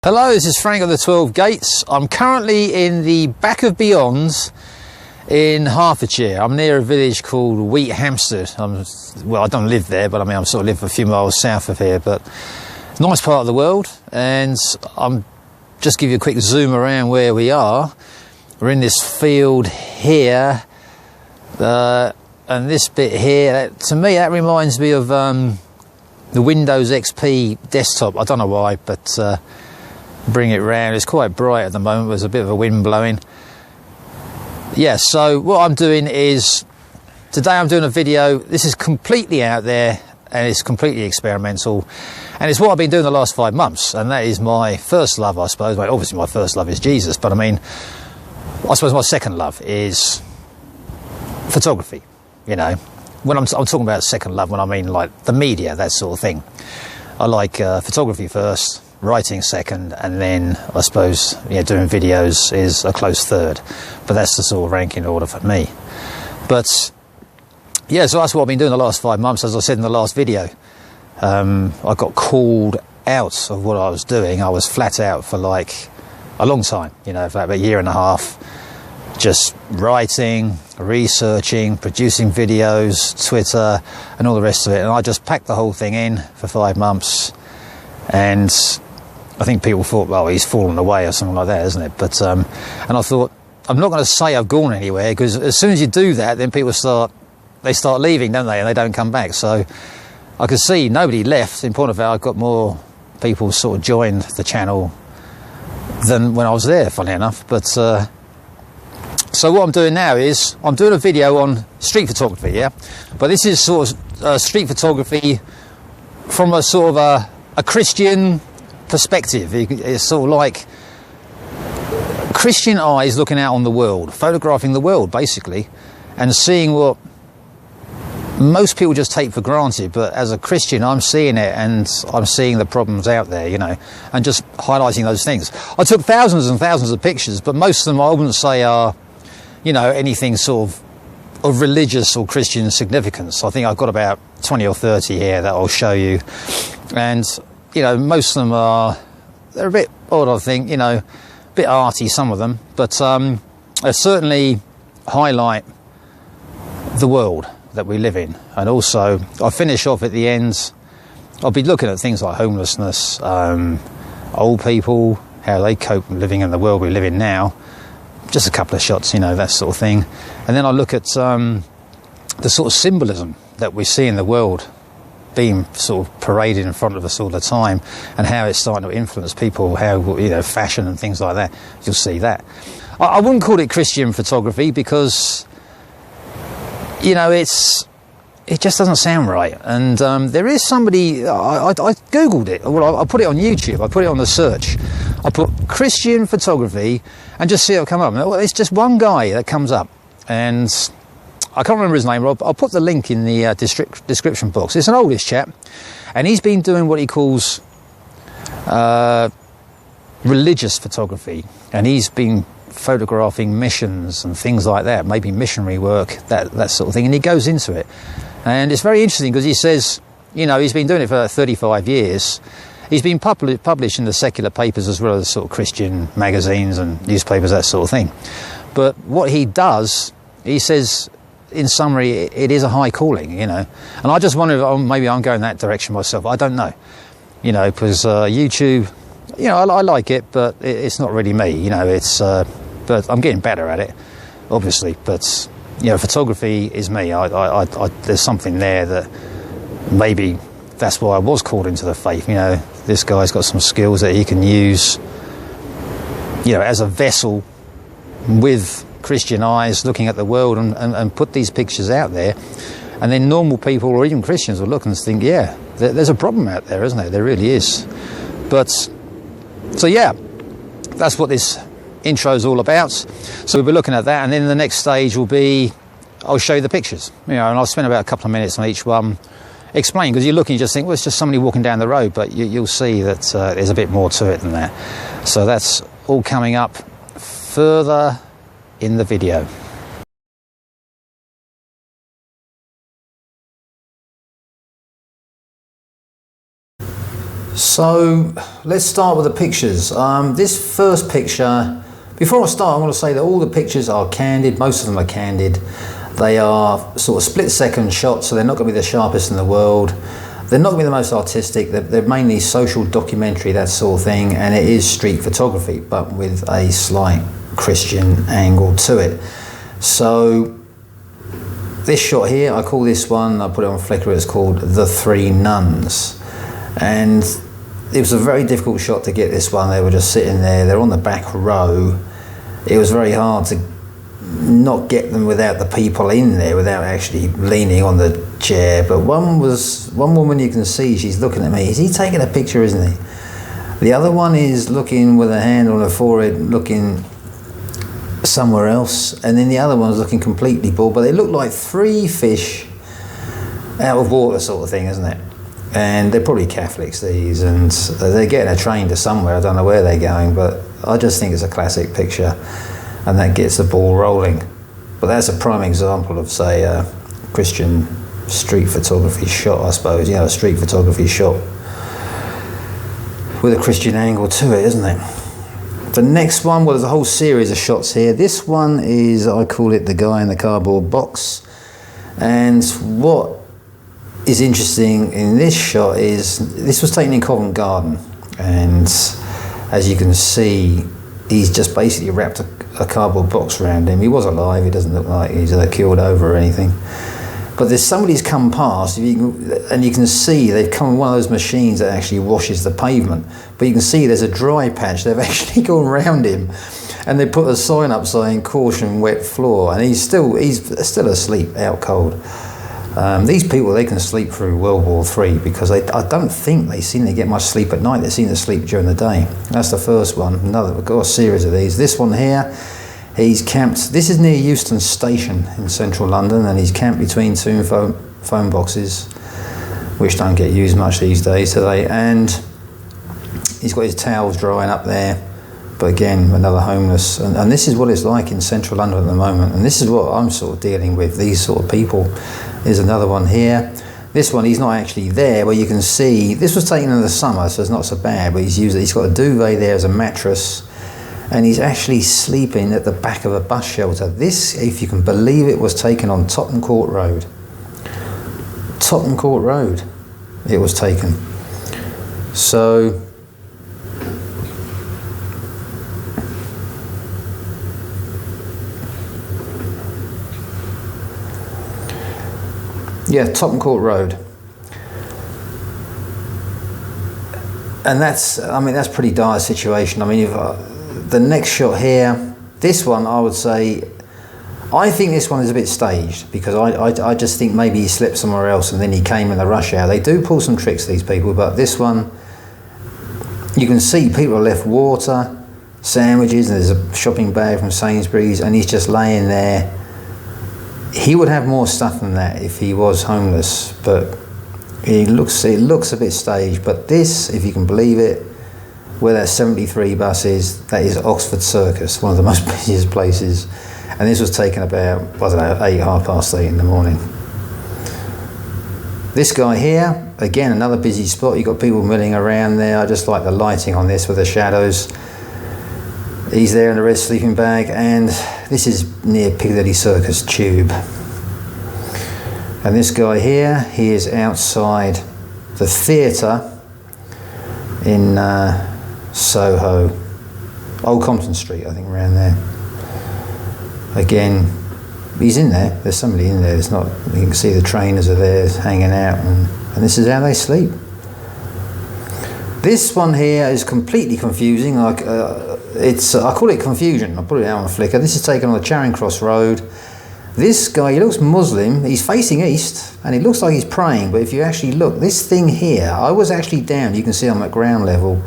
Hello, this is Frank of the 12 Gates. I'm currently in the back of Beyond in Hertfordshire. I'm near a village called Wheat Hampstead. Well, I don't live there, but I mean, I'm sort of live a few miles south of here, but nice part of the world. And I'm just give you a quick zoom around where we are. We're in this field here, and this bit here, to me, that reminds me of the Windows XP desktop. I don't know why, but bring it round. It's quite bright at the moment. There's a bit of a wind blowing. Yeah, so what I'm doing is, today I'm doing a video. This is completely out there and it's completely experimental. And it's what I've been doing the last 5 months. And that is my first love, I suppose. Well, obviously my first love is Jesus, but I mean, I suppose my second love is photography. You know, when I'm talking about second love, when I mean like the media, that sort of thing. I like photography first, writing second, and then I suppose doing videos is a close third, but that's the sort of ranking order for me. But yeah, so that's what I've been doing the last 5 months. As I said in the last video, I got called out of what I was doing. I was flat out for like a long time, for about a year and a half, just writing, researching, producing videos, Twitter and all the rest of it, and I just packed the whole thing in for 5 months. And I think people thought, well, he's fallen away or something like that, isn't it? But and I thought, I'm not going to say I've gone anywhere, because as soon as you do that, then people start leaving, don't they? And they don't come back. So I could see nobody left. In point of fact, I've got more people sort of joined the channel than when I was there, funny enough. But so what I'm doing now is I'm doing a video on street photography, yeah. But this is sort of street photography from a sort of a Christian perspective. It's sort of like Christian eyes looking out on the world, photographing the world basically, and seeing what most people just take for granted. But as a Christian, I'm seeing it, and I'm seeing the problems out there, and just highlighting those things. I took thousands and thousands of pictures, but most of them I wouldn't say are, anything sort of religious or Christian significance. I think I've got about 20 or 30 here that I'll show you. And most of them they're a bit odd, I think, a bit arty, some of them, but they certainly highlight the world that we live in. And also, I'll finish off at the end, I'll be looking at things like homelessness, old people, how they cope living in the world we live in now. Just a couple of shots, that sort of thing. And then I'll look at the sort of symbolism that we see in the world being sort of paraded in front of us all the time, and how it's starting to influence people, how fashion and things like that. You'll see that. I wouldn't call it Christian photography, because it just doesn't sound right. And there is somebody, I googled it, well, I put it on YouTube, I put it on the search, I put Christian photography and just see it'll come up. Well, it's just one guy that comes up, and I can't remember his name, Rob. I'll put the link in the description box. It's an oldish chap, and he's been doing what he calls religious photography, and he's been photographing missions and things like that, maybe missionary work, that sort of thing, and he goes into it. And it's very interesting, because he says, he's been doing it for 35 years. He's been published in the secular papers as well as sort of Christian magazines and newspapers, that sort of thing. But what he does, he says, in summary, it is a high calling, and I just wonder if maybe I'm going that direction myself. I don't know, because YouTube, I like it, but it's not really me, it's, but I'm getting better at it, obviously. But, photography is me. There's something there that maybe that's why I was called into the faith. This guy's got some skills that he can use, as a vessel with Christian eyes, looking at the world, and put these pictures out there, and then normal people or even Christians will look and think, yeah, there's a problem out there, isn't there? There really is. But so yeah, that's what this intro is all about. So we'll be looking at that, and then the next stage will be, I'll show you the pictures, and I'll spend about a couple of minutes on each one, explain, because you're looking, you just think, well, it's just somebody walking down the road, but you'll see that there's a bit more to it than that. So that's all coming up further in the video. So let's start with the pictures. This first picture, before I start, I want to say that all the pictures are candid. Most of them are candid. They are sort of split-second shots, so they're not going to be the sharpest in the world. They're not going to be the most artistic. They're mainly social documentary, that sort of thing, and it is street photography, but with a slight Christian angle to it. So this shot here, I call this one, I put it on Flickr, it's called The Three Nuns. And it was a very difficult shot to get this one. They were just sitting there, they're on the back row. It was very hard to not get them without the people in there, without actually leaning on the chair. But one woman you can see, she's looking at me. Is he taking a picture, isn't he? The other one is looking with a hand on her forehead, looking somewhere else. And then the other one's looking completely bored. But they look like three fish out of water sort of thing, isn't it? And they're probably Catholics, these, and they're getting a train to somewhere. I don't know where they're going, but I just think it's a classic picture, and that gets the ball rolling. But that's a prime example of, say, a Christian street photography shot, I suppose. You know, a street photography shot with a Christian angle to it, isn't it? The next one, well, there's a whole series of shots here. This one is, I call it the guy in the cardboard box. And what is interesting in this shot is this was taken in Covent Garden, and as you can see, he's just basically wrapped a cardboard box around him. He was alive, he doesn't look like he's killed over or anything, but there's somebody's come past, and you can see they've come in one of those machines that actually washes the pavement, but you can see there's a dry patch. They've actually gone around him and they put a sign up saying caution wet floor, and he's still asleep out cold. These people, they can sleep through World War III because I don't think they seem to get much sleep at night. They seem to sleep during the day. That's the first one. We've got a series of these. This one here, he's camped. This is near Euston Station in central London, and he's camped between two phone boxes, which don't get used much these days today. And he's got his towels drying up there. But again, another homeless. And this is what it's like in central London at the moment. And this is what I'm sort of dealing with, these sort of people. There's another one here. This one, he's not actually there, but you can see, this was taken in the summer, so it's not so bad, but he's got a duvet there as a mattress, and he's actually sleeping at the back of a bus shelter. This, if you can believe it, was taken on Tottenham Court Road. Tottenham Court Road, it was taken. So, yeah, Tottenham Court Road. And that's a pretty dire situation. I mean, the next shot here, this one, I would say, I think this one is a bit staged, because I just think maybe he slipped somewhere else and then he came in the rush hour. They do pull some tricks, these people, but this one, you can see people have left water, sandwiches, and there's a shopping bag from Sainsbury's, and he's just laying there. He would have more stuff than that if he was homeless, but it looks a bit staged. But this, if you can believe it, where that 73 bus is, that is Oxford Circus, one of the most busiest places. And this was taken about, I don't know, 8:30 in the morning. This guy here, again, another busy spot. You've got people milling around there. I just like the lighting on this with the shadows. He's there in a red sleeping bag, and this is near Piccadilly Circus Tube. And this guy here, he is outside the theatre in Soho, Old Compton Street, I think, around there. Again, he's in there. There's somebody in there. It's not. You can see the trainers are there hanging out, and this is how they sleep. This one here is completely confusing. Like I call it confusion. I put it out on Flickr. This is taken on the Charing Cross Road. This guy, he looks Muslim. He's facing east, and it looks like he's praying. But if you actually look, this thing here, I was actually down. You can see I'm at ground level,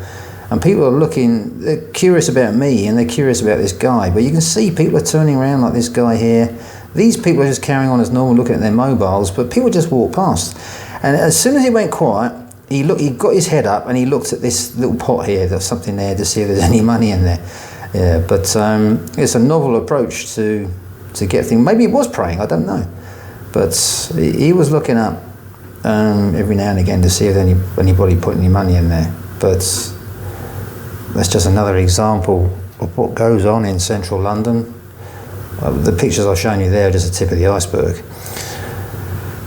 and people are looking. They're curious about me, and they're curious about this guy. But you can see people are turning around like this guy here. These people are just carrying on as normal, looking at their mobiles. But people just walk past, and as soon as he went quiet, he got his head up and he looked at this little pot here. There's something there to see if there's any money in there. Yeah, but it's a novel approach to get things. Maybe he was praying, I don't know. But he was looking up. every now and again to see if anybody put any money in there. But that's just another example of what goes on in central London. The pictures I've shown you there are just the tip of the iceberg.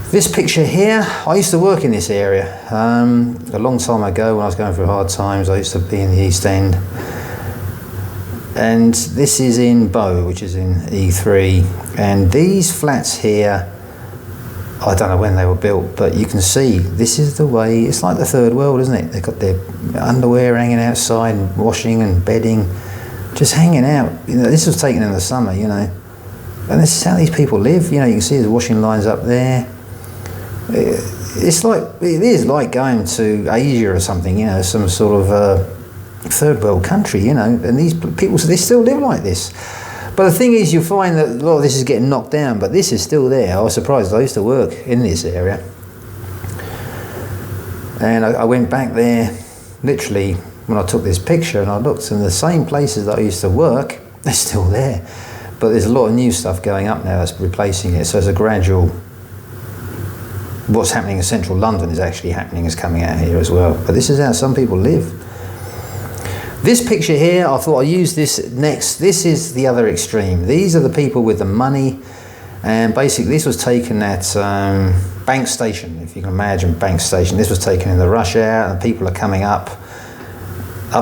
This picture here, I used to work in this area a long time ago when I was going through hard times. I used to be in the East End. And this is in Bow, which is in E3. And these flats here, I don't know when they were built, but you can see this is the way, it's like the third world, isn't it? They've got their underwear hanging outside and washing and bedding, just hanging out. You know, this was taken in the summer, you know. And this is how these people live. You know, you can see there's washing lines up there. It is like going to Asia or something, you know, some sort of third world country, you know, and these people, they still live like this. But the thing is, you find that a lot of this is getting knocked down, but this is still there. I was surprised. I used to work in this area. And I went back there literally when I took this picture, and I looked, and the same places that I used to work, they're still there. But there's a lot of new stuff going up now that's replacing it. So it's a gradual, what's happening in central London is actually happening, is coming out here as well. But this is how some people live. This picture here, I thought I'd use this next. This is the other extreme. These are the people with the money, and basically this was taken at Bank Station, if you can imagine Bank Station. This was taken in the rush hour, and people are coming up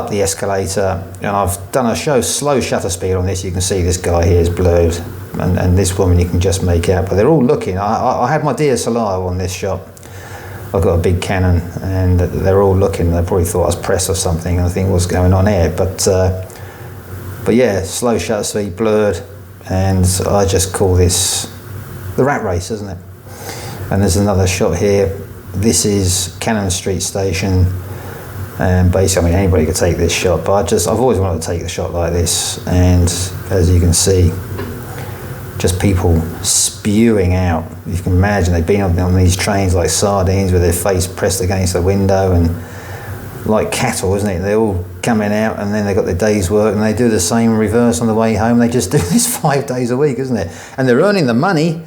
the escalator, and I've done a slow shutter speed on this. You can see this guy here is blurred, and this woman you can just make out, but they're all looking. I had my DSLR on this shot. I've got a big Canon, and they're all looking. They probably thought I was press or something, and I think what's going on here. But yeah, slow shutter speed, blurred, and I just call this the rat race, isn't it? And there's another shot here. This is Cannon Street Station, and basically, I mean, anybody could take this shot, but I've always wanted to take a shot like this, and as you can see, just people spewing out. You can imagine they've been on these trains like sardines with their face pressed against the window, and like cattle, isn't it? They're all coming out, and then they've got their day's work, and they do the same reverse on the way home. They just do this 5 days a week, isn't it? And they're earning the money,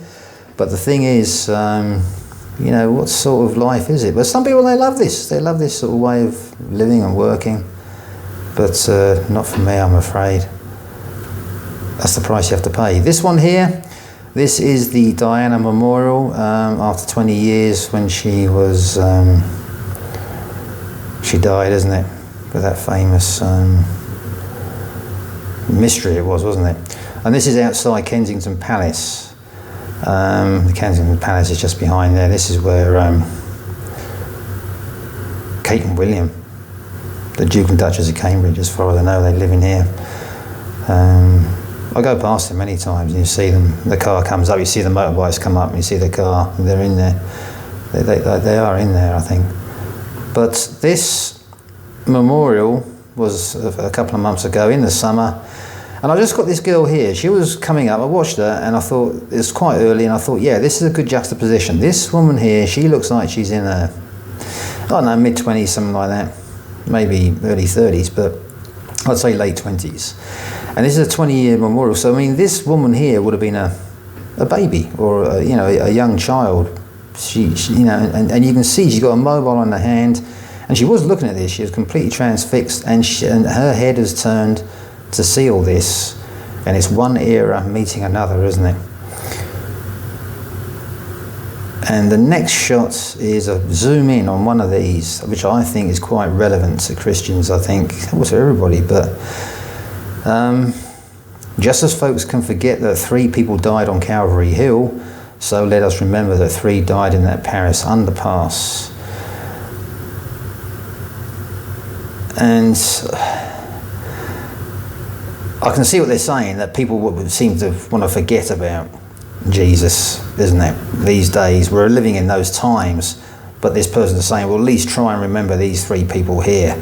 but the thing is, you know, what sort of life is it? But some people, they love this. They love this sort of way of living and working, but not for me, I'm afraid. That's the price you have to pay. This one here, this is the Diana Memorial, after 20 years when she was, she died, isn't it? With that famous mystery it was, wasn't it? And this is outside Kensington Palace. The Kensington Palace is just behind there. This is where Kate and William, the Duke and Duchess of Cambridge, as far as I know, they live in here. I go past them many times, and you see them. The car comes up, you see the motorbikes come up, and you see the car, and they're in there. They are in there, I think. But this memorial was a couple of months ago in the summer, and I just got this girl here. She was coming up. I watched her, and I thought it was quite early, and I thought, yeah, this is a good juxtaposition. This woman here, she looks like she's in her, I don't know, mid-20s, something like that, maybe early 30s, but I'd say late 20s. And this is a 20-year memorial. So, I mean, this woman here would have been a baby, or, you know, a young child. She you know, and you can see she's got a mobile in her hand, and she was looking at this. She was completely transfixed, and her head has turned to see all this, and it's one era meeting another, isn't it? And the next shot is a zoom in on one of these, which I think is quite relevant to Christians, I think, well, to everybody, but just as folks can forget that 3 people died on Calvary Hill, so let us remember that 3 died in that Paris underpass. And I can see what they're saying, that people would seem to want to forget about Jesus, isn't it? These days, we're living in those times, but this person is saying, well, at least try and remember these 3 people here.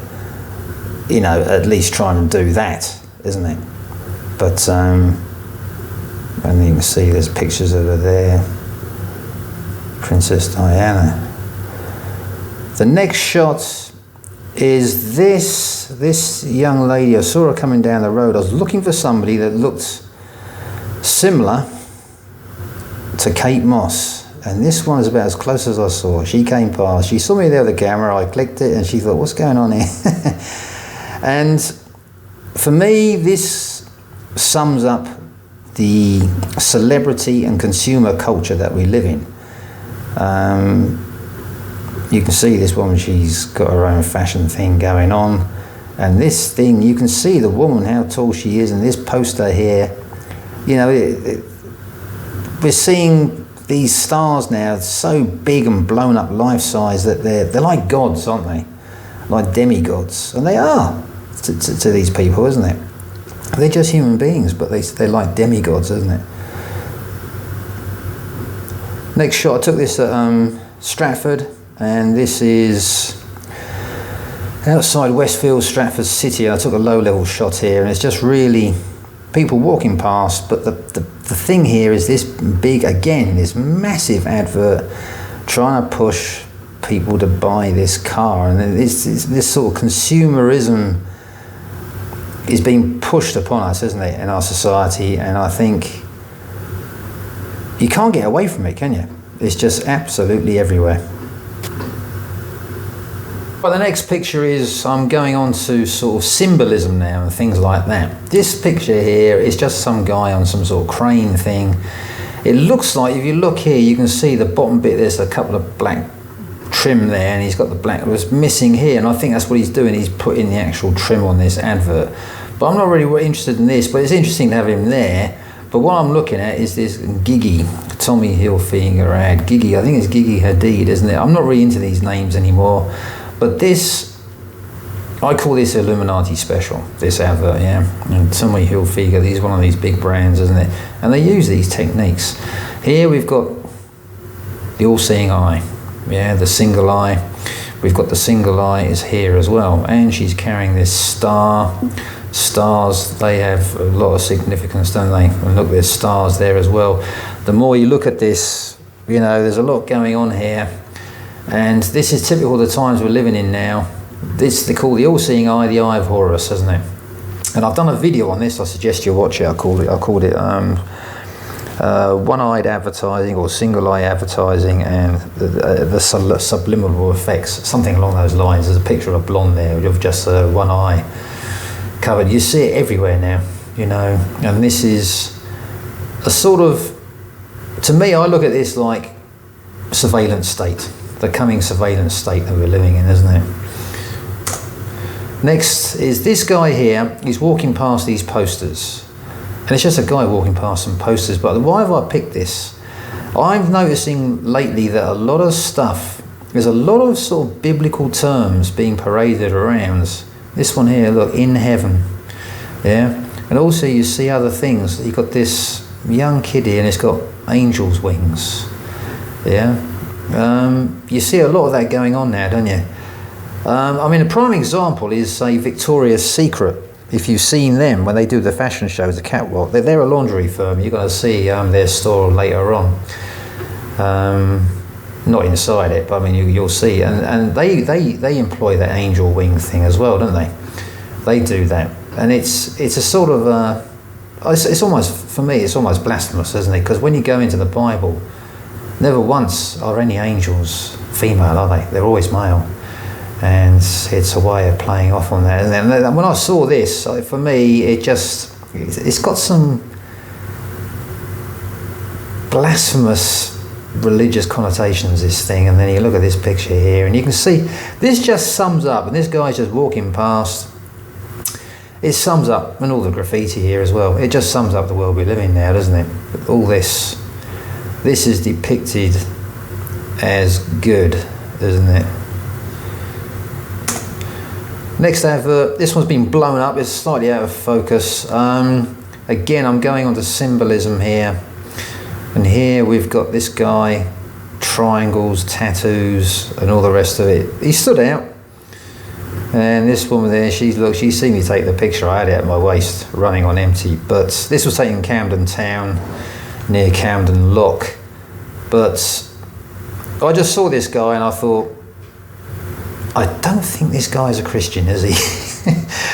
You know, at least try and do that, isn't it? But, and you can see there's pictures of her there. Princess Diana. The next shot is this young lady. I saw her coming down the road. I was looking for somebody that looked similar to Kate Moss. and this one is about as close as I saw. She came past, she saw me there with the camera, I clicked it, and she thought, what's going on here? And for me, this sums up the celebrity and consumer culture that we live in. You can see this woman, she's got her own fashion thing going on. And this thing, you can see the woman, how tall she is, and this poster here, you know, we're seeing these stars now so big and blown up life-size that they're like gods, aren't they? Like demigods. And they are to these people, isn't it? They're just human beings, but they're like demigods, isn't it? Next shot, I took this at Stratford, and this is outside Westfield, Stratford City. I took a low-level shot here, and it's just really people walking past, but the thing here is this big, again, this massive advert trying to push people to buy this car, and this sort of consumerism is being pushed upon us, isn't it, in our society, and I think you can't get away from it, can you? It's just absolutely everywhere. Well, the next picture is, I'm going on to sort of symbolism now and things like that. This picture here is just some guy on some sort of crane thing. It looks like, if you look here, you can see the bottom bit, there's a couple of black trim there, and he's got the black was missing here, and I think that's what he's doing, he's putting the actual trim on this advert. But I'm not really interested in this, but it's interesting to have him there. But what I'm looking at is this Gigi, Tommy Hilfiger ad. Gigi, I think it's Gigi Hadid, isn't it? I'm not really into these names anymore. But this, I call this Illuminati special, this advert, yeah. And Tommy Hilfiger, he's one of these big brands, isn't it? And they use these techniques. Here we've got the all-seeing eye, yeah, the single eye. We've got the single eye is here as well. And she's carrying this star. Stars, they have a lot of significance, don't they? And look, there's stars there as well. The more you look at this, you know, there's a lot going on here. And this is typical of the times we're living in now. This they call the all-seeing eye, the eye of Horus, isn't it? And I've done a video on this. I suggest you watch it. I called it one-eyed advertising, or single-eye advertising, and the subliminal effects, something along those lines. There's a picture of a blonde there of just one eye covered. You see it everywhere now, you know. And this is a sort of, to me, I look at this like surveillance state. The coming surveillance state that we're living in, isn't it? Next is this guy here. He's walking past these posters, and it's just a guy walking past some posters. But why have I picked this? I'm noticing lately that a lot of stuff, there's a lot of sort of biblical terms being paraded around. This one here, look, in heaven, yeah. And also you see other things. You've got this young kid here, and it's got angels' wings, yeah. You see a lot of that going on now, don't you? I mean, a prime example is, say, Victoria's Secret. If you've seen them when they do the fashion shows, the catwalk, they're a laundry firm. You're going to see their store later on. Not inside it, but I mean, you'll see. And they employ that angel wing thing as well, don't they? They do that, and it's a sort of it's almost, for me, it's almost blasphemous, isn't it? Because when you go into the Bible, never once are any angels female, are they? They're always male. And it's a way of playing off on that. And then when I saw this, for me, it's got some blasphemous religious connotations, this thing. And then you look at this picture here, and you can see this just sums up, and this guy's just walking past. It sums up, and all the graffiti here as well, it just sums up the world we live in now, doesn't it? All this is depicted as good, isn't it? Next advert, this one's been blown up, it's slightly out of focus. Again, I'm going on to symbolism here. And here we've got this guy, triangles, tattoos, and all the rest of it. He stood out. And this woman there, she's seen me take the picture. I had it at my waist, running on empty. But this was taken in Camden Town, near Camden Lock. But I just saw this guy and I thought, I don't think this guy's a Christian, is he?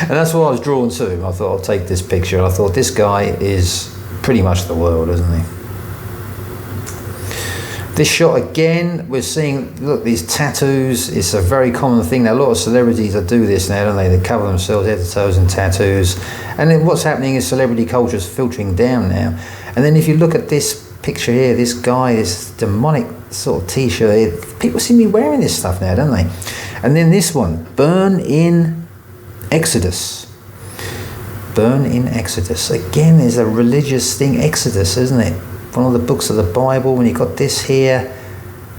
And that's why I was drawn to him. I thought, I'll take this picture. And I thought, this guy is pretty much the world, isn't he? This shot again, we're seeing, look, these tattoos. It's a very common thing now. A lot of celebrities that do this now, don't they? They cover themselves head to toes in tattoos. And then what's happening is celebrity culture is filtering down now. And then if you look at this picture here, this guy, this demonic sort of t-shirt, people seem to be wearing this stuff now, don't they? And then this one, burn in Exodus. Burn in Exodus. Again, there's a religious thing, Exodus, isn't it? One of the books of the Bible, when you've got this here,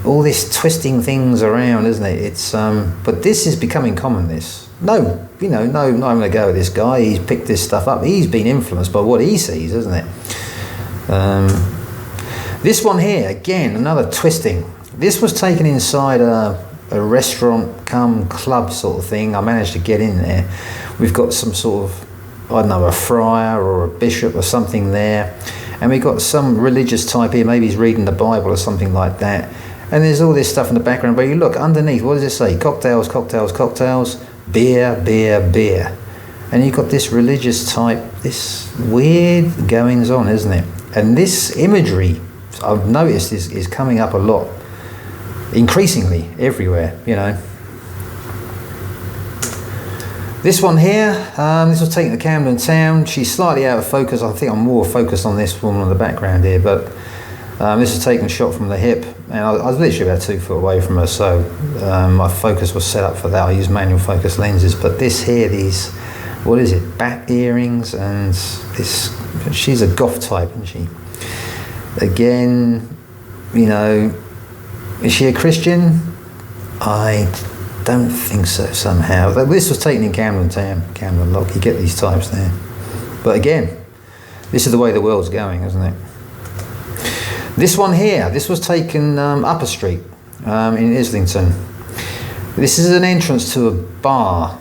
all this twisting things around, isn't it? It's but this is becoming common, this. No, you know, no, not going to go with this guy. He's picked this stuff up. He's been influenced by what he sees, isn't it? This one here, again, another twisting. This was taken inside a restaurant cum club sort of thing. I managed to get in there. We've got some sort of, I don't know, a friar or a bishop or something there. And we've got some religious type here, maybe he's reading the Bible or something like that. And there's all this stuff in the background, but you look underneath, what does it say? Cocktails, cocktails, cocktails, beer, beer, beer. And you've got this religious type, this weird goings on, isn't it? And this imagery, I've noticed, is coming up a lot, increasingly everywhere, you know. This one here, this was taken to Camden Town. She's slightly out of focus. I think I'm more focused on this woman in the background here, but this is taken shot from the hip, and I was literally about 2 foot away from her, so my focus was set up for that. I use manual focus lenses, but this here, these, what is it, bat earrings, and this, she's a goth type, isn't she? Again, you know, is she a Christian? I don't think so somehow. This was taken in Camden Town, Camden Lock. You get these types there. But again, this is the way the world's going, isn't it? This one here, this was taken Upper Street in Islington. This is an entrance to a bar.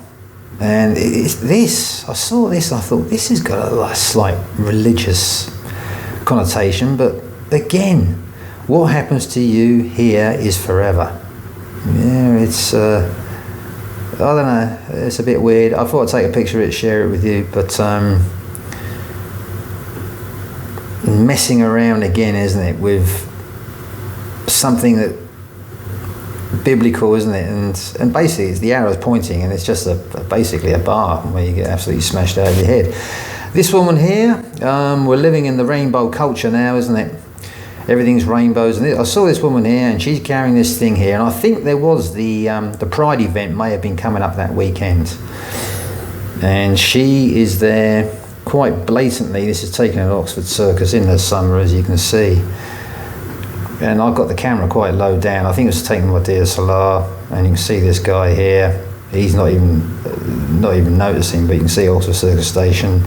And I saw this, I thought, this has got a slight religious connotation, but again, what happens to you here is forever. Yeah, it's, I don't know, it's a bit weird. I thought I'd take a picture of it, share it with you, but messing around again, isn't it, with something that biblical, isn't it? And basically, it's the arrow's pointing, and it's just basically a bar where you get absolutely smashed out of your head. This woman here, we're living in the rainbow culture now, isn't it? Everything's rainbows. And I saw this woman here, and she's carrying this thing here, and I think there was the Pride event may have been coming up that weekend, and she is there quite blatantly. This is taken at Oxford Circus in the summer, as you can see. And I've got the camera quite low down. I think it was taken by DSLR, and you can see this guy here. He's not even noticing, but you can see Oxford Circus Station.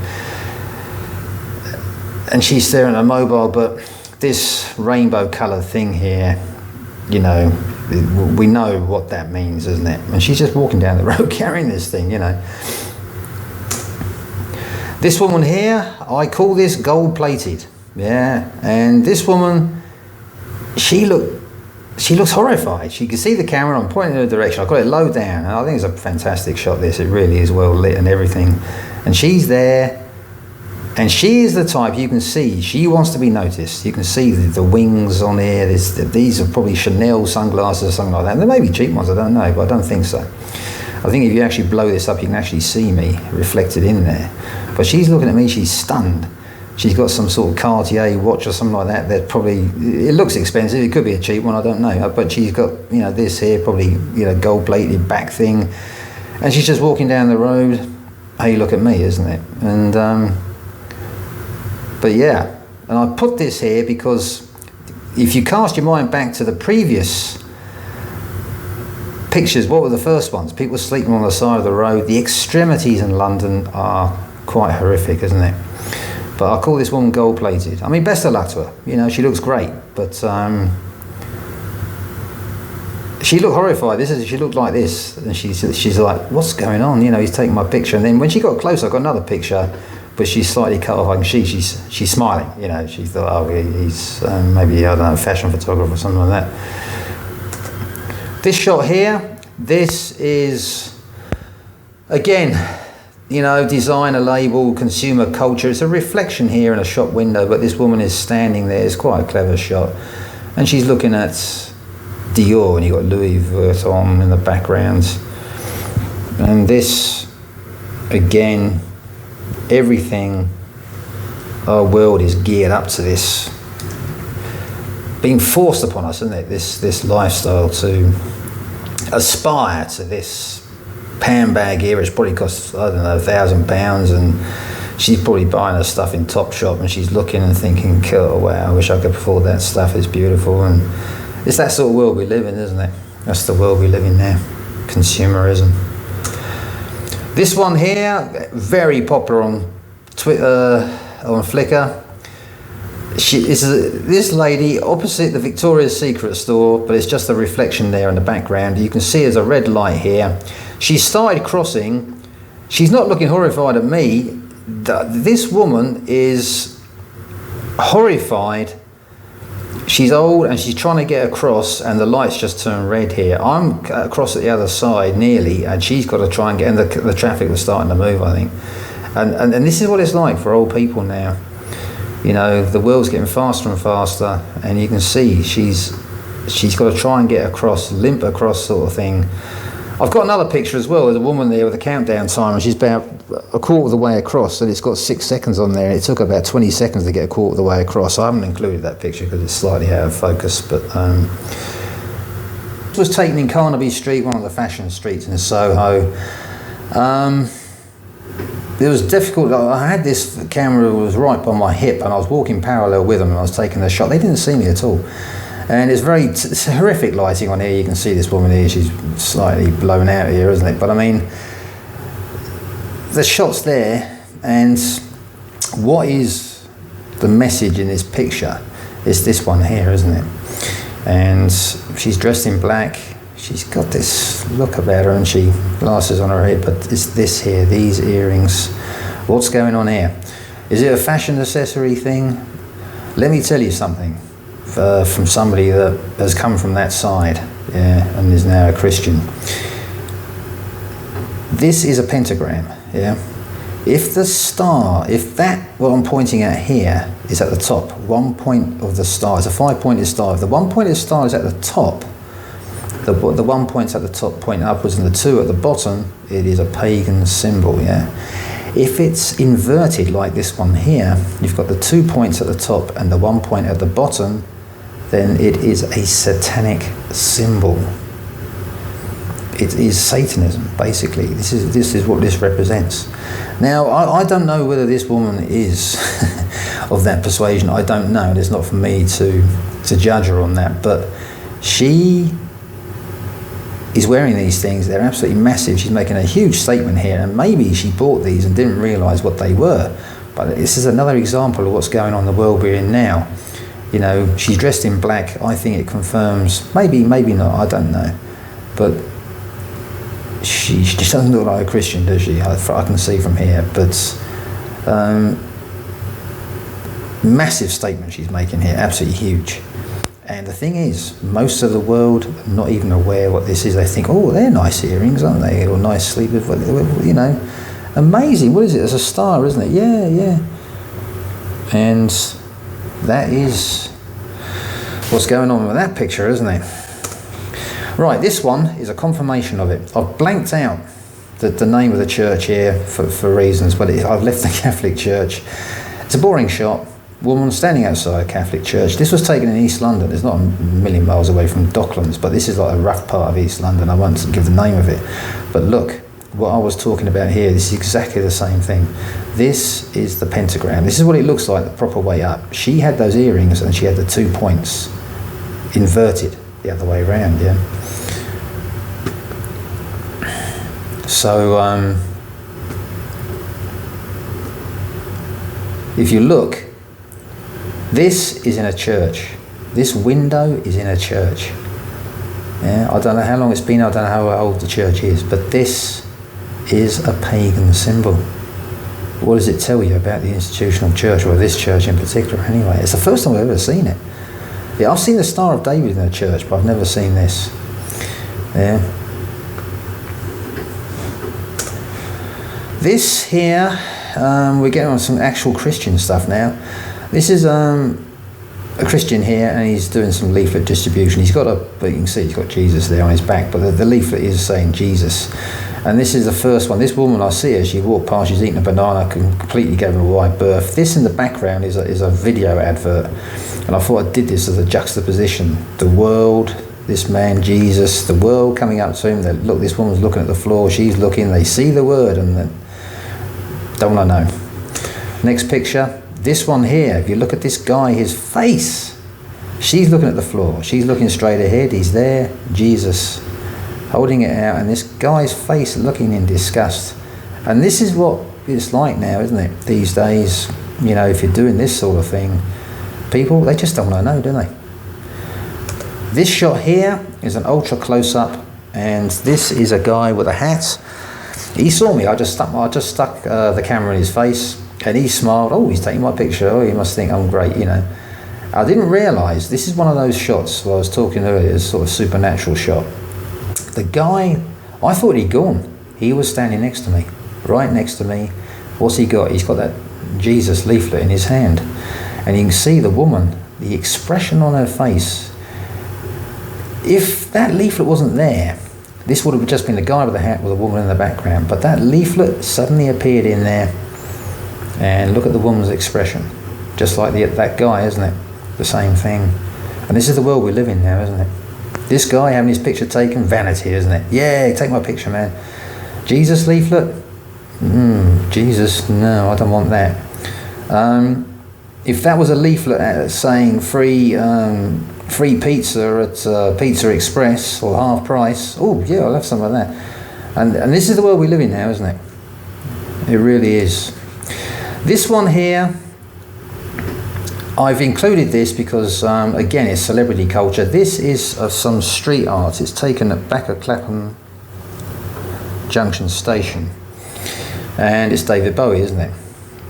And she's staring at a mobile, but this rainbow coloured thing here, you know, we know what that means, isn't it? And she's just walking down the road carrying this thing, you know. This woman here, I call this gold plated, yeah. And this woman, she looks horrified. She can see the camera, I'm pointing in her direction. I've got it low down, and I think it's a fantastic shot, this. It really is well lit and everything. And she's there, and she is the type, you can see, she wants to be noticed. You can see the wings on here. These are probably Chanel sunglasses or something like that. And they may be cheap ones, I don't know, but I don't think so. I think if you actually blow this up, you can actually see me reflected in there. But she's looking at me, she's stunned. She's got some sort of Cartier watch or something like that. That probably, it looks expensive, it could be a cheap one, I don't know. But she's got, you know, this here, probably, you know, gold-plated back thing. And she's just walking down the road. Hey, look at me, isn't it? And, but yeah, and I put this here because if you cast your mind back to the previous pictures, what were the first ones? People sleeping on the side of the road. The extremities in London are quite horrific, isn't it? But I call this woman gold-plated. I mean, best of luck to her. You know, she looks great, but she looked horrified. She looked like this, and she's like, "What's going on?" You know, he's taking my picture, and then when she got close, I got another picture, but she's slightly cut off. I can see she's smiling. You know, she thought, "Oh, he's maybe, I don't know, fashion photographer or something like that." This shot here, this is again, you know, designer label, consumer culture. It's a reflection here in a shop window, but this woman is standing there. It's quite a clever shot. And she's looking at Dior, and you've got Louis Vuitton in the background. And this, again, everything, our world is geared up to this, being forced upon us, isn't it? This lifestyle to aspire to this handbag here, which probably costs, I don't know, £1,000, and she's probably buying her stuff in Topshop, and she's looking and thinking, oh, wow, I wish I could afford that stuff, it's beautiful. And it's that sort of world we live in, isn't it? That's the world we live in now, consumerism. This one here, very popular on Twitter, on Flickr. This lady opposite the Victoria's Secret store, but it's just a reflection there in the background. You can see there's a red light here. She started crossing. She's not looking horrified at me. This woman is horrified. She's old and she's trying to get across, and the lights just turn red here. I'm across at the other side nearly, and she's got to try and get in. The traffic was starting to move, I think. And this is what it's like for old people now. You know, the world's getting faster and faster, and you can see she's got to try and get across, limp across sort of thing. I've got another picture as well. There's a woman there with a countdown timer, and she's about a quarter of the way across, and it's got 6 seconds on there. It took about 20 seconds to get a quarter of the way across. I haven't included that picture because it's slightly out of focus, but it was taken in Carnaby Street, one of the fashion streets in Soho. It was difficult. I had this camera, was right by my hip, and I was walking parallel with them, and I was taking the shot. They didn't see me at all. And it's horrific lighting on here. You can see this woman here, she's slightly blown out here, isn't it? But I mean, the shot's there, and what is the message in this picture is this one here, isn't it? And she's dressed in black. She's got this look about her, and she glasses on her head, but it's this here, these earrings. What's going on here? Is it a fashion accessory thing? Let me tell you something from somebody that has come from that side, yeah, and is now a Christian. This is a pentagram, yeah. If the star, what I'm pointing at here is at the top, one point of the star, it's a 5-pointed star. If the 1-pointed star is at the top, the 1 point's at the top, point upwards, and the 2 at the bottom, it is a pagan symbol, yeah. If it's inverted like this one here, you've got the 2 points at the top and the 1 point at the bottom, then it is a satanic symbol. It is Satanism, basically. This is what this represents. Now, I don't know whether this woman is of that persuasion. I don't know, and it's not for me to judge her on that, but she is wearing these things. They're absolutely massive. She's making a huge statement here, and maybe she bought these and didn't realise what they were. But this is another example of what's going on in the world we're in now. You know, she's dressed in black. I think it confirms, maybe not, I don't know. But she just doesn't look like a Christian, does she? I can see from here. But massive statement she's making here, absolutely huge. And the thing is, most of the world are not even aware what this is. They think, oh, they're nice earrings, aren't they? Or nice sleepers, you know. Amazing. What is it? It's a star, isn't it? Yeah, yeah. And that is what's going on with that picture, isn't it? Right, this one is a confirmation of it. I've blanked out the name of the church here for reasons, but I've left the Catholic Church. It's a boring shot. Woman standing outside a Catholic church. This was taken in East London. It's not a million miles away from Docklands, but this is like a rough part of East London. I won't give the name of it. But look, what I was talking about here, this is exactly the same thing. This is the pentagram. This is what it looks like the proper way up. She had those earrings and she had the 2 points inverted the other way around, yeah. So, if you look, this is in a church. This window is in a church. Yeah, I don't know how long it's been, I don't know how old the church is, but this is a pagan symbol. What does it tell you about the institutional church, or this church in particular anyway? It's the first time I've ever seen it. Yeah, I've seen the Star of David in a church, but I've never seen this. Yeah. This here, we're getting on some actual Christian stuff now. This is a a Christian here, and he's doing some leaflet distribution. He's got but you can see he's got Jesus there on his back, but the leaflet is saying Jesus. And this is the first one. This woman, I see her, she walked past, she's eating a banana, completely gave her a wide berth. This in the background is a video advert, and I thought I did this as a juxtaposition. The world, this man Jesus, the world coming up to him. Look, this woman's looking at the floor, she's looking, they see the word, and don't want to know. Next picture, this one here, if you look at this guy, his face, she's looking at the floor, she's looking straight ahead, he's there, Jesus, holding it out, and this guy's face looking in disgust. And this is what it's like now, isn't it? These days, you know, if you're doing this sort of thing, people, they just don't want to know, do they? This shot here is an ultra close-up, and this is a guy with a hat. He saw me, I just stuck the camera in his face, and he smiled. Oh, he's taking my picture. Oh, he must think I'm great, you know. I didn't realise, this is one of those shots where I was talking earlier, it's sort of supernatural shot. The guy, I thought he'd gone. He was standing next to me, right next to me. What's he got? He's got that Jesus leaflet in his hand. And you can see the woman, the expression on her face. If that leaflet wasn't there, this would have just been the guy with the hat with a woman in the background. But that leaflet suddenly appeared in there. And look at the woman's expression. Just like that guy, isn't it? The same thing. And this is the world we live in now, isn't it? This guy having his picture taken, vanity, isn't it? Yeah, take my picture, man. Jesus leaflet? Jesus, no, I don't want that. If that was a leaflet saying free pizza at Pizza Express or half price, oh yeah, I'll have some of that. And this is the world we live in now, isn't it? It really is. This one here, I've included this because, again, it's celebrity culture. This is some street art. It's taken at back of Clapham Junction Station. And it's David Bowie, isn't it?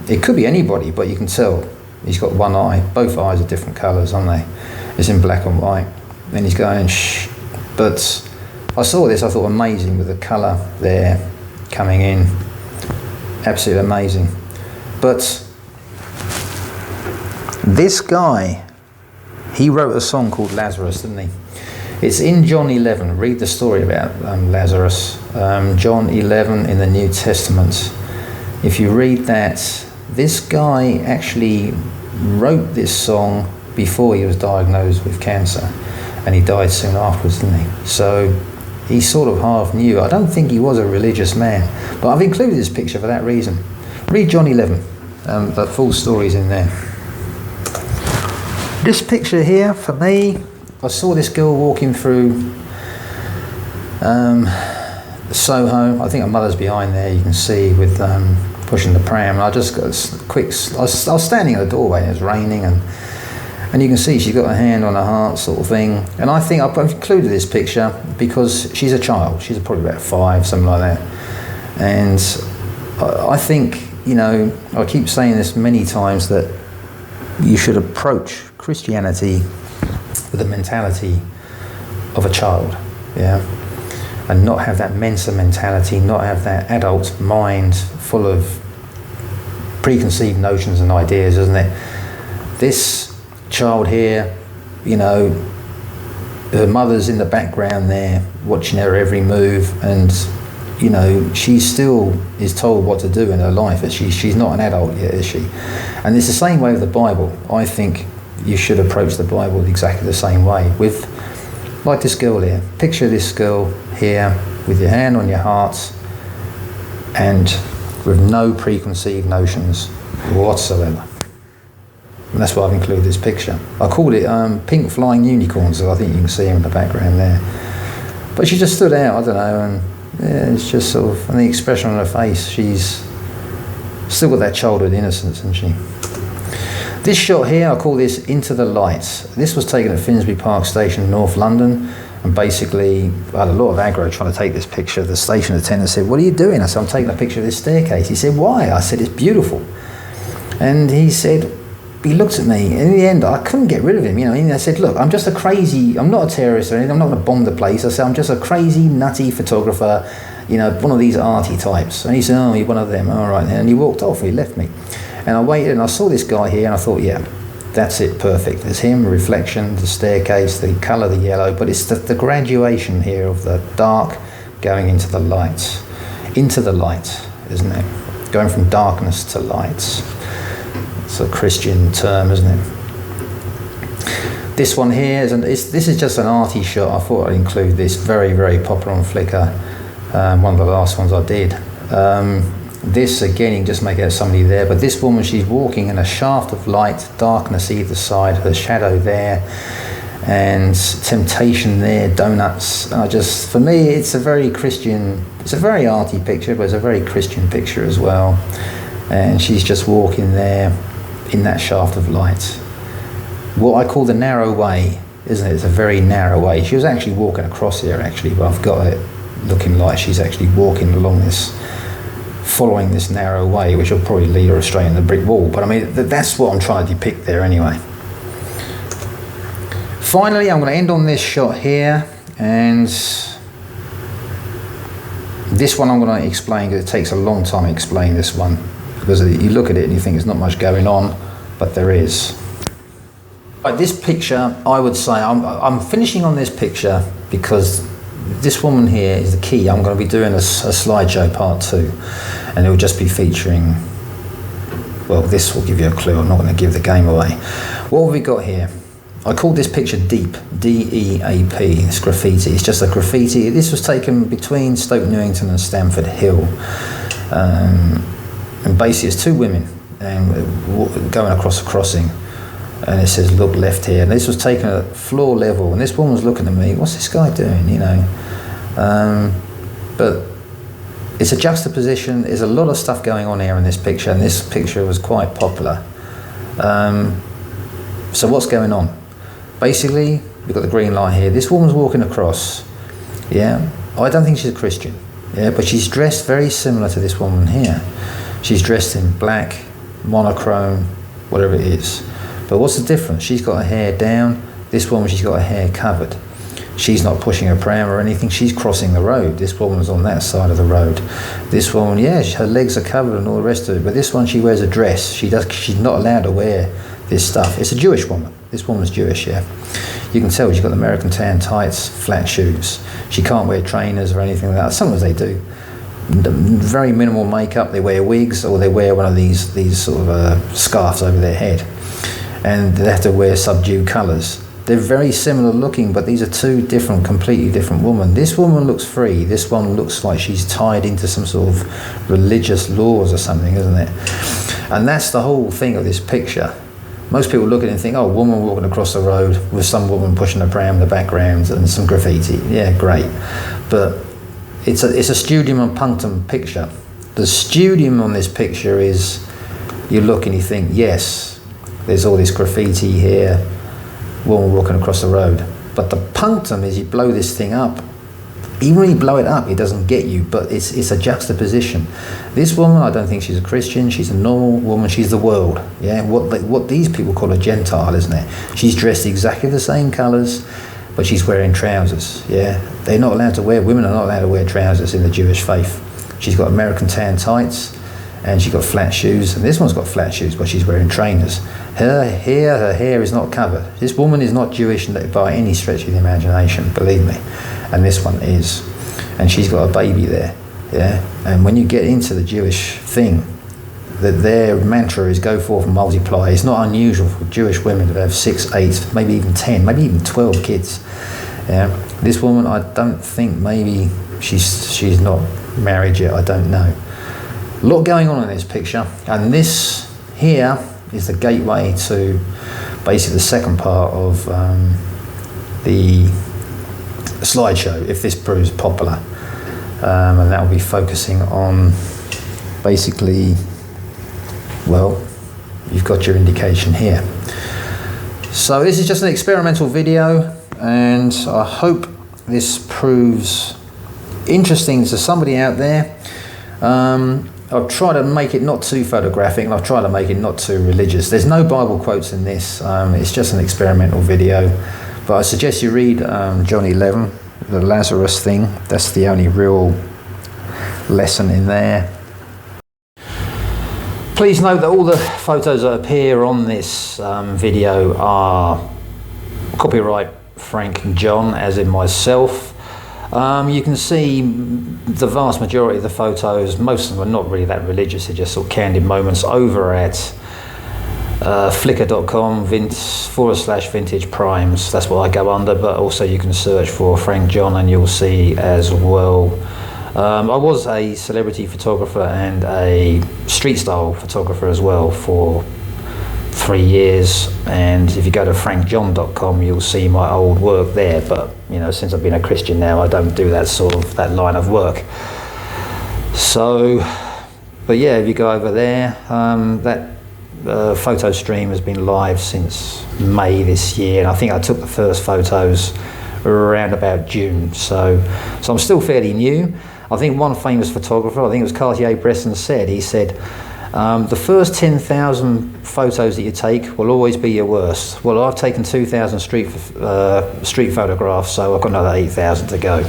It could be anybody, but you can tell he's got one eye. Both eyes are different colours, aren't they? It's in black and white. And he's going, shh. But I saw this, I thought amazing with the colour there coming in. Absolutely amazing. But this guy, he wrote a song called Lazarus, didn't he? It's in John 11. Read the story about Lazarus. John 11 in the New Testament. If you read that, this guy actually wrote this song before he was diagnosed with cancer. And he died soon afterwards, didn't he? So he sort of half knew. I don't think he was a religious man. But I've included this picture for that reason. Read John 11. The full story's in there. This picture here, for me, I saw this girl walking through Soho. I think her mother's behind there, you can see, with pushing the pram. And I just got a quick, I was standing at the doorway and it was raining, and you can see she's got her hand on her heart sort of thing. And I think I've included this picture because she's a child. She's probably about 5, something like that. And I think, you know, I keep saying this many times, that you should approach Christianity with the mentality of a child, yeah, and not have that Mensa mentality, not have that adult mind full of preconceived notions and ideas, isn't it? This child here, you know, her mother's in the background there watching her every move, and you know, she still is told what to do in her life. She's not an adult yet, is she? And it's the same way with the Bible. I think you should approach the Bible exactly the same way. With, like this girl here. Picture this girl here with your hand on your heart and with no preconceived notions whatsoever. And that's why I've included this picture. I called it Pink Flying Unicorns, so I think you can see them in the background there. But she just stood out, I don't know, and yeah, it's just sort of, and the expression on her face, she's still got that childhood innocence, isn't she? This shot here, I call this Into the Lights. This was taken at Finsbury Park Station, North London, and basically I had a lot of aggro trying to take this picture. The station attendant said, "What are you doing?" I said, "I'm taking a picture of this staircase." He said, "Why?" I said, "It's beautiful." And he said, he looked at me, and in the end I couldn't get rid of him, you know. And I said, "Look, I'm just a crazy, I'm not a terrorist or anything, I'm not going to bomb the place." I said, "I'm just a crazy, nutty photographer, you know, one of these arty types." And he said, "Oh, you're one of them, all right." And he walked off, he left me. And I waited and I saw this guy here and I thought, yeah, That's it, perfect. There's him, reflection, the staircase, the colour, the yellow, but it's the graduation here of the dark going into the light. Into the light, isn't it? Going from darkness to light. It's a Christian term, isn't it? This one here, this is just an arty shot. I thought I'd include this. Very, very popular on Flickr. One of the last ones I did. This again, you can just make out somebody there, but this woman, she's walking in a shaft of light, darkness either side, her shadow there, and temptation there, donuts. For me, it's a very Christian, it's a very arty picture, but it's a very Christian picture as well. And she's just walking there in that shaft of light. What I call the narrow way, isn't it? It's a very narrow way. She was actually walking across here, actually, but I've got it looking like she's actually walking along this, following this narrow way, which will probably lead her straight in the brick wall. But I mean, that's what I'm trying to depict there anyway. Finally, I'm going to end on this shot here, and this one I'm going to explain, because it takes a long time to explain this one, because you look at it and you think there's not much going on, but there is. Right, this picture, I would say, I'm finishing on this picture because this woman here is the key. I'm going to be doing a slideshow part 2, and it will just be featuring, well, this will give you a clue. I'm not going to give the game away. What have we got here? I called this picture Deep, D-E-A-P. It's graffiti. It's just a graffiti. This was taken between Stoke Newington and Stamford Hill. And basically it's two women going across a crossing. And it says, look left here. And this was taken at floor level. And this woman was looking at me, what's this guy doing, you know? But it's a juxtaposition. There's a lot of stuff going on here in this picture. And this picture was quite popular. So what's going on? Basically, we've got the green light here. This woman's walking across. Yeah, I don't think she's a Christian. Yeah, but she's dressed very similar to this woman here. She's dressed in black, monochrome, whatever it is. But what's the difference? She's got her hair down. This woman, she's got her hair covered. She's not pushing a pram or anything. She's crossing the road. This woman's on that side of the road. This woman, yeah, her legs are covered and all the rest of it. But this one, she wears a dress. She's not allowed to wear this stuff. It's a Jewish woman. This woman's Jewish, yeah. You can tell she's got American tan tights, flat shoes. She can't wear trainers or anything like that. Sometimes they do. Very minimal makeup. They wear wigs, or they wear one of these sort of scarves over their head. And they have to wear subdued colours. They're very similar looking, but these are two different, completely different women. This woman looks free. This one looks like she's tied into some sort of religious laws or something, isn't it? And that's the whole thing of this picture. Most people look at it and think, oh, a woman walking across the road with some woman pushing a pram in the background and some graffiti. Yeah, great. But it's a studium and punctum picture. The studium on this picture is, you look and you think, yes, there's all this graffiti here, woman walking across the road. But the punctum is, you blow this thing up. Even when you blow it up, it doesn't get you, but it's a juxtaposition. This woman, I don't think she's a Christian. She's a normal woman. She's the world. Yeah, what these people call a Gentile, isn't it? She's dressed exactly the same colours, but she's wearing trousers. Yeah, they're not allowed to wear. Women are not allowed to wear trousers in the Jewish faith. She's got American tan tights, and she's got flat shoes. And this one's got flat shoes, but she's wearing trainers. Her hair is not covered. This woman is not Jewish by any stretch of the imagination, believe me. And this one is. And she's got a baby there. Yeah. And when you get into the Jewish thing, that their mantra is go forth and multiply. It's not unusual for Jewish women to have 6, 8, maybe even 10, maybe even 12 kids. Yeah. This woman, I don't think, maybe she's not married yet. I don't know. A lot going on in this picture, and this here is the gateway to basically the second part of the slideshow, if this proves popular, and that will be focusing on basically, well, you've got your indication here. So this is just an experimental video, and I hope this proves interesting to somebody out there. I've tried to make it not too photographic, and I've tried to make it not too religious. There's no Bible quotes in this. It's just an experimental video. But I suggest you read John 11, the Lazarus thing. That's the only real lesson in there. Please note that all the photos that appear on this video are copyright Frank and John, as in myself. You can see the vast majority of the photos, most of them are not really that religious, they're just sort of candid moments, over at flickr.com/vintage primes. That's what I go under, but also you can search for Frank John and you'll see as well. I was a celebrity photographer and a street style photographer as well for 3 years, and if you go to frankjohn.com you'll see my old work there, but you know, since I've been a Christian now I don't do that line of work. So, but yeah, if you go over there, that photo stream has been live since May this year, and I think I took the first photos around about June, so I'm still fairly new. I think one famous photographer, I think it was Cartier-Bresson, he said, the first 10,000 photos that you take will always be your worst. Well, I've taken 2,000 street photographs, so I've got another 8,000 to go.